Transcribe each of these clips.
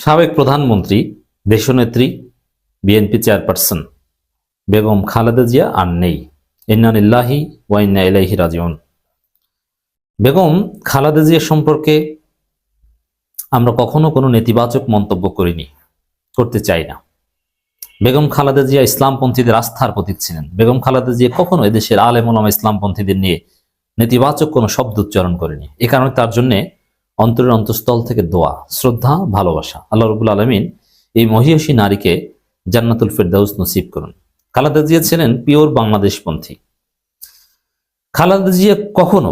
সাবেক প্রধানমন্ত্রী দেশনেত্রী বিএনপি চেয়ারপারসন বেগম খালেদা জিয়া আর নেই। ইন্না লিল্লাহি ওয়া ইন্না ইলাইহি রাজিউন। বেগম খালেদা জিয়া সম্পর্কে আমরা কখনো কোনো নেতিবাচক মন্তব্য করিনি, করতে চাই না। বেগম খালেদা জিয়া ইসলামপন্থীদের আস্থার প্রতীক ছিলেন। বেগম খালেদা জিয়া কখনো এদেশের আলেম ওলামা ইসলামপন্থীদের নিয়ে নেতিবাচক কোনো শব্দ উচ্চারণ করেনি। এ কারণে তার জন্য অন্তরের অন্তঃস্থল থেকে দোয়া, শ্রদ্ধা, ভালোবাসা। আল্লাহ রাব্বুল আলামিন এই মহিয়সী নারীকে জান্নাতুল ফেরদাউস নসিব করুন। খালেদা জিয়া ছিলেন পিওর বাংলাদেশপন্থী। খালেদা জিয়া কখনো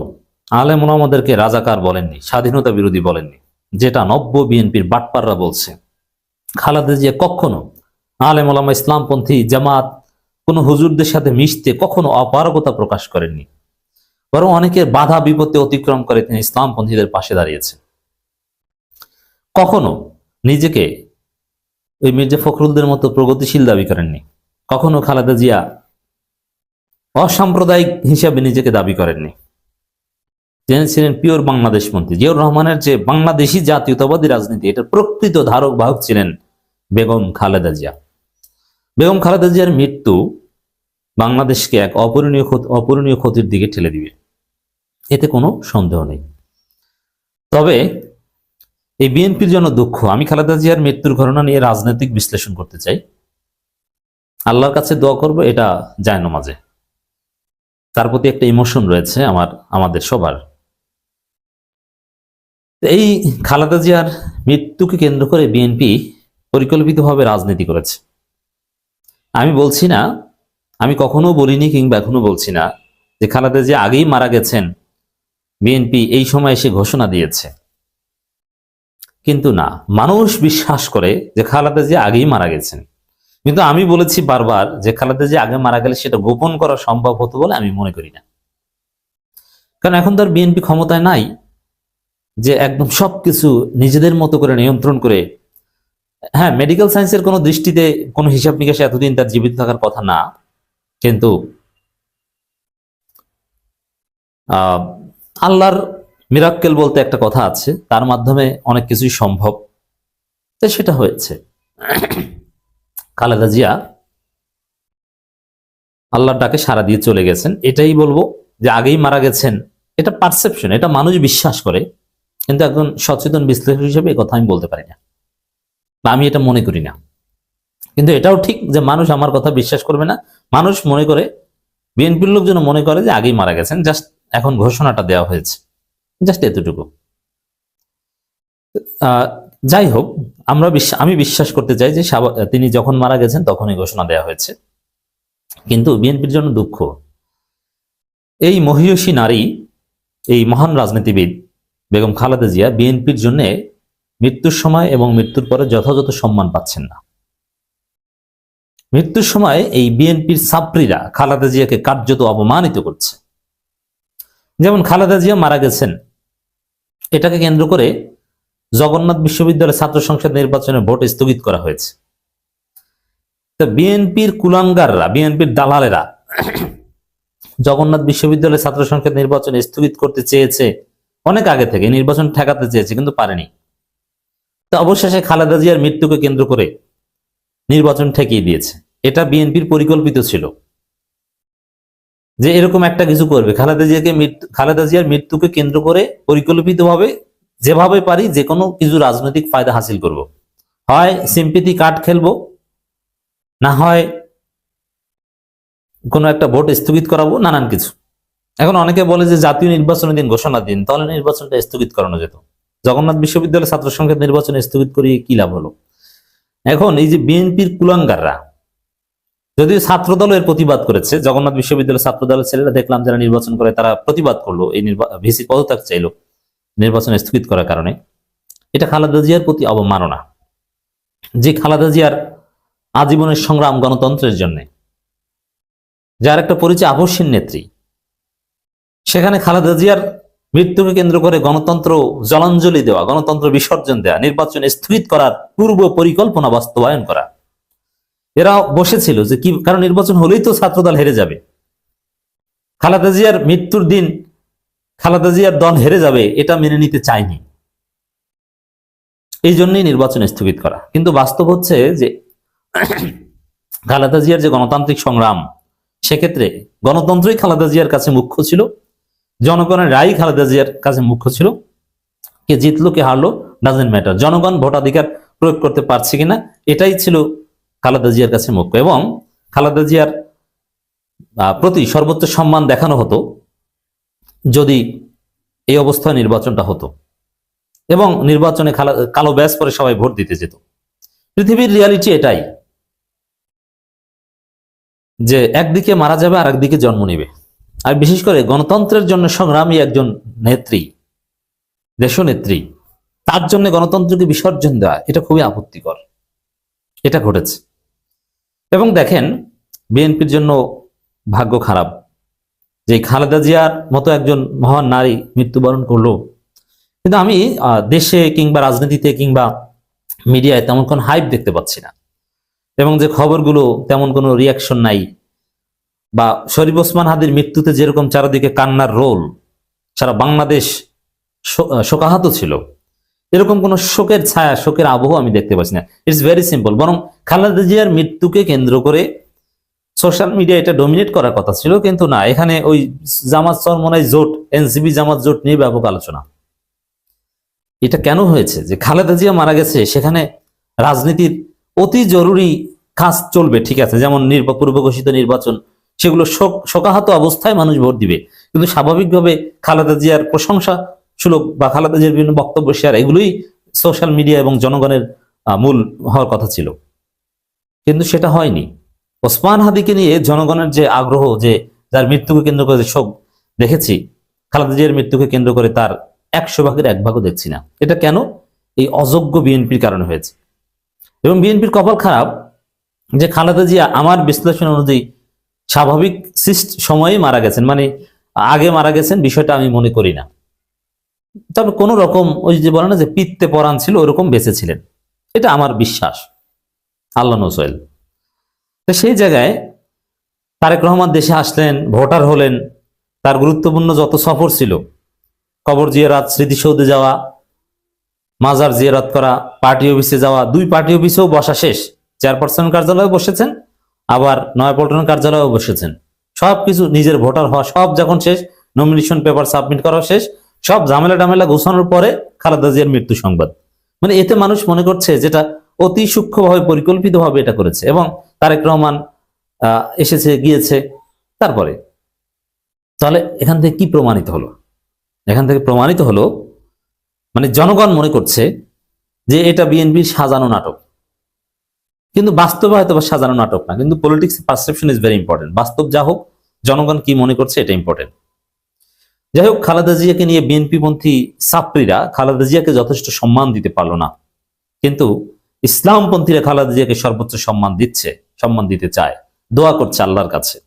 আলেম ওলামাদেরকে রাজাকার বলেননি, স্বাধীনতা বিরোধী বলেননি, যেটা নব্য বিএনপির বাটপাররা বলছে। খালেদা জিয়া কখনো আলেম ওলামা ইসলামপন্থী জামাত কোনো হুজুরদের সাথে মিশতে কখনো অপারগতা প্রকাশ করেননি, বরং অনেকের বাধা বিপত্তি অতিক্রম করে তিনি ইসলামপন্থীদের পাশে দাঁড়িয়েছেন। কখনো নিজেকে ওই মির্জা ফখরুলদের মতো প্রগতিশীল দাবি করেননি। কখনো খালেদা জিয়া অসাম্প্রদায়িক হিসাবে নিজেকে দাবি করেননি। তিনি ছিলেন পিওর বাংলাদেশপন্থী। জিয়াউর রহমানের যে বাংলাদেশি জাতীয়তাবাদী রাজনীতি, এটার প্রকৃত ধারক বাহক ছিলেন বেগম খালেদা জিয়া। বেগম খালেদা জিয়ার মৃত্যু বাংলাদেশকে এক অপূরণীয় ক্ষতির দিকে ঠেলে দিবে, এতে কোনো সন্দেহ নেই। তবে এই বিএনপির জন্য দুঃখ। আমি খালেদা জিয়ার মৃত্যুর ঘটনা নিয়ে রাজনৈতিক বিশ্লেষণ করতে চাই। আল্লাহর কাছে দোয়া করব, এটা জায়নামাজে। তার প্রতি একটা ইমোশন রয়েছে আমাদের সবার। এই খালেদা জিয়ার মৃত্যুকে কেন্দ্র করে বিএনপি পরিকল্পিতভাবে রাজনীতি করেছে। আমি বলছি না, আমি কখনো বলিনি কিংবা এখনো বলছি না যে খালেদা জিয়া আগেই মারা গেছেন, বিএনপি এই সময় এসে ঘোষণা দিয়েছে। কিন্তু না, মানুষ বিশ্বাস করে যে খালেদা জিয়া আগেই মারা গেছেন। কিন্তু আমি বলেছি বারবার যে খালেদা জিয়া আগে মারা গেলে সেটা গোপন করা সম্ভব হতো বলে আমি মনে করি না। কারণ এখন তো আর বিএনপি ক্ষমতায় নাই যে একদম সবকিছু নিজেদের মতো করে নিয়ন্ত্রণ করে। হ্যাঁ, মেডিকেল সায়েন্সের কোনো দৃষ্টিতে কোনো হিসাব নিকাশে এতদিন তার জীবিত থাকার কথা না, কিন্তু আল্লাহর মিরাক্কেল বলতে একটা কথা আছে, তার মাধ্যমে অনেক কিছুই সম্ভব। তো সেটা হয়েছে। খালেদা জিয়া আল্লাহর ডাকে সাড়া দিয়ে চলে গেছেন। এটাই বলবো যে আগেই মারা গেছেন, এটা পারসেপশন, এটা মানুষ বিশ্বাস করে। কিন্তু একজন সচেতন বিশ্লেষক হিসেবে এই কথা আমি বলতে পারি না, বা আমি এটা মনে করি না। কিন্তু এটাও ঠিক যে মানুষ আমার কথা বিশ্বাস করবে না। মানুষ মনে করে, বিএনপির লোকজন মনে করে যে আগেই মারা গেছেন, জাস্ট এখন ঘোষণাটা দেওয়া হয়েছে, জাস্ট এতটুকু। যাই হোক, আমি বিশ্বাস করতে চাই যে তিনি যখন মারা গেছেন তখনই ঘোষণা দেওয়া হয়েছে। কিন্তু বিএনপির জন্য দুঃখ, এই মহিয়সী নারী, এই মহান রাজনীতিবিদ বেগম খালেদা জিয়া বিএনপির জন্য মৃত্যুর সময় এবং মৃত্যুর পরে যথাযথ সম্মান পাচ্ছেন না। মৃত্যুর সময় এই বিএনপির ছাত্রীরা খালেদা জিয়াকে কার্যত অপমানিত করছে। যেমন খালেদা জিয়া মারা গেছেন, এটাকে কেন্দ্র করে জগন্নাথ বিশ্ববিদ্যালয় ছাত্র সংসদ নির্বাচনে ভোট স্থগিত করা হয়েছে। তো বিএনপির কুলাঙ্গাররা, বিএনপির দালালেরা জগন্নাথ বিশ্ববিদ্যালয় ছাত্র সংসদ নির্বাচন স্থগিত করতে চেয়েছে অনেক আগে থেকে, নির্বাচন ঠেকাতে চেয়েছে কিন্তু পারেনি। তো অবশেষে খালেদা জিয়ার মৃত্যুকে কেন্দ্র করে নির্বাচন ঠেকিয়ে দিয়েছে। এটা বিএনপির পরিকল্পিত ছিল যে এরকম একটা কিছু করবে। খালেদা জিয়ার মৃত্যুকে কেন্দ্র করে পরিকল্পিতভাবে যেভাবে পারি যে কোনো কিছু রাজনৈতিক ফায়দা হাসিল করব, হয় সিম্পিথি কার্ড খেলবো, না হয় কোনো একটা ভোট স্থগিত করাবো, নানান কিছু। এখন অনেকে বলে যে জাতীয় নির্বাচনের দিন ঘোষণা দিন, তাহলে নির্বাচনটা স্থগিত করানো যেত। জগন্নাথ বিশ্ববিদ্যালয় ছাত্র সংসদ নির্বাচন স্থগিত করিয়ে কি লাভ হলো? এখন এই যে বিএনপির কুলাঙ্গাররা, যদিও ছাত্রদল এর প্রতিবাদ করেছে, জগন্নাথ বিশ্ববিদ্যালয় ছাত্রদলের ছেলেরা দেখলাম যারা নির্বাচন করে তারা প্রতিবাদ করলো, এই ভিসি পদত্যাগ চাইলো নির্বাচন স্থগিত করার কারণে। এটা খালেদা জিয়ার প্রতি অবমাননা, যে খালেদা জিয়ার আজীবনের সংগ্রাম গণতন্ত্রের জন্য, যার একটা পরিচয় আপসহীন নেত্রী, সেখানে খালেদা জিয়ার মৃত্যুকে কেন্দ্র করে গণতন্ত্র জলাঞ্জলি দেওয়া, গণতন্ত্র বিসর্জন দেওয়া, নির্বাচন স্থগিত করার পূর্ব পরিকল্পনা বাস্তবায়ন করা। এরা বসেছিল যে কি, কারণ নির্বাচন হলেই তো ছাত্রদল হেরে যাবে, খালেদা জিয়ার মৃত্যুর দিন খালেদা জিয়ার দল হেরে যাবে, এটা মেনে নিতে চায়নি। এই জন্যই নির্বাচন স্থগিত করা। কিন্তু বাস্তব হচ্ছে যে খালেদা জিয়ার যে গণতান্ত্রিক সংগ্রাম, সেক্ষেত্রে গণতন্ত্রই খালেদা জিয়ার কাছে মুখ্য ছিল, জনগণের রায় খালেদা জিয়ার কাছে মুখ্য ছিল। কে জিতলো কে হারলো ডাজেন্ট ম্যাটার, জনগণ ভোটাধিকার প্রয়োগ করতে পারছে কিনা এটাই ছিল খালেদা জিয়ার কাছে মুখ্য। এবং খালেদা জিয়ার প্রতি সর্বোচ্চ সম্মান দেখানো হতো যদি এই অবস্থায় নির্বাচনটা হতো এবং নির্বাচনে কালো ব্যাজ পরে সবাই ভোট দিতে যেত। পৃথিবীর রিয়ালিটি এটাই যে একদিকে মারা যাবে আর একদিকে জন্ম নেবে। আর বিশেষ করে গণতন্ত্রের জন্য সংগ্রামী একজন নেত্রী, দেশনেত্রী, তার জন্য গণতন্ত্রকে বিসর্জন দেওয়া এটা খুবই আপত্তিকর। এটা ঘটেছে। এবং দেখেন, বিএনপির জন্য ভাগ্য খারাপ যে খালেদা জিয়ার মতো একজন মহান নারী মৃত্যুবরণ করলো। কিন্তু আমি দেশে কিংবা রাজনীতিতে কিংবা মিডিয়ায় তেমন কোন হাইপ দেখতে পাচ্ছি না, এবং যে খবরগুলো তেমন কোনো রিয়াকশন নাই। বা শরীফ ওসমান হাদির মৃত্যুতে যেরকম চারিদিকে কান্নার রোল, সারা বাংলাদেশ শোকাহত ছিল, এরকম কোন শোকের ছায়া, শোকের আবহ আমি দেখতে পাচ্ছি না। It's very simple. বরং খালেদা জিয়ার মৃত্যুকে কেন্দ্র করে সোশ্যাল মিডিয়া এটা ডমিনেট করার কথা ছিল, কিন্তু না, এখানে ওই জামাত চরমোনাই জোট, এনসিপি জামাত জোট নিয়ে ব্যাপক আলোচনা। এটা কেন হয়েছে? যে খালেদা জিয়া মারা গেছে, সেখানে রাজনীতির অতি জরুরি কাজ চলবে, ঠিক আছে, যেমন পূর্ব ঘোষিত নির্বাচন, সেগুলো শোকাহত অবস্থায় মানুষ ভোট দিবে। কিন্তু স্বাভাবিকভাবে খালেদা জিয়ার প্রশংসা সুলভ বা খালেদা জিয়ার বিভিন্ন বক্তব্য শেয়ার, এগুলোই সোশ্যাল মিডিয়া এবং জনগণের মূল হওয়ার কথা ছিল, কিন্তু সেটা হয়নি। ওসমান হাদিকে নিয়ে জনগণের যে আগ্রহ, যে যার মৃত্যুকে কেন্দ্র করে যে শোক দেখেছি, খালেদা জিয়ার মৃত্যুকে কেন্দ্র করে তার 100 ভাগের 1 ভাগও দেখছি না। এটা কেন? এই অযোগ্য বিএনপির কারণে হয়েছে। এবং বিএনপির কপাল খারাপ যে খালেদা জিয়া আমার বিশ্লেষণ অনুযায়ী স্বাভাবিক সময়ে মারা গেছেন, মানে আগে মারা গেছেন বিষয়টা আমি মনে করি না। তবে কোন রকম ওই যে বলে না যে পিত্তে পরাণ ছিল, ওরকম বেঁচে ছিলেন, এটা আমার বিশ্বাস। আল্লাহ নোসেল। তো সেই জায়গায় তারেক রহমান দেশে আসলেন, ভোটার হলেন, তার গুরুত্বপূর্ণ যত সফর ছিল, কবর জিয়ারত, স্মৃতিসৌধে যাওয়া, মাজার জিয়ারত করা, পার্টি অফিসে যাওয়া, 2 পার্টি অফিসেও বসা শেষ, চেয়ারপারসন কার্যালয়ে বসেছেন, আবার নয়াপল্টন কার্যালয়েও বসেছেন। সবকিছু নিজের ভোটার হওয়া সব যখন শেষ, নমিনেশন পেপার সাবমিট করা শেষ, সব ঝামেলা টামেলা গোছানোর পরে খালেদা জিয়ার মৃত্যু সংবাদ। মানে এতে মানুষ মনে করছে যেটা অতি সূক্ষ্মভাবে পরিকল্পিতভাবে এটা করেছে। এবং তারেক রহমান এসেছে গিয়েছে, তারপরে তাহলে এখান থেকে কি প্রমাণিত হলো? এখান থেকে প্রমাণিত হলো মানে জনগণ মনে করছে যে এটা বিএনপির সাজানো নাটক, কিন্তু বাস্তবে হয়তো সাজানো নাটক না। কিন্তু politics perception is very important. বাস্তব যা হোক, জনগণ কি মনে করছে এটা ইম্পর্টেন্ট। যাই হোক, খালেদা জিয়াকে নিয়ে বিএনপি পন্থী ছাত্রীরা খালেদা জিয়াকে যথেষ্ট সম্মান দিতে পারলো না, কিন্তু ইসলামপন্থীরা খালেদা জিয়াকে সর্বোচ্চ সম্মান দিচ্ছে, সম্মান দিতে চায়, দোয়া করছে আল্লাহর কাছে।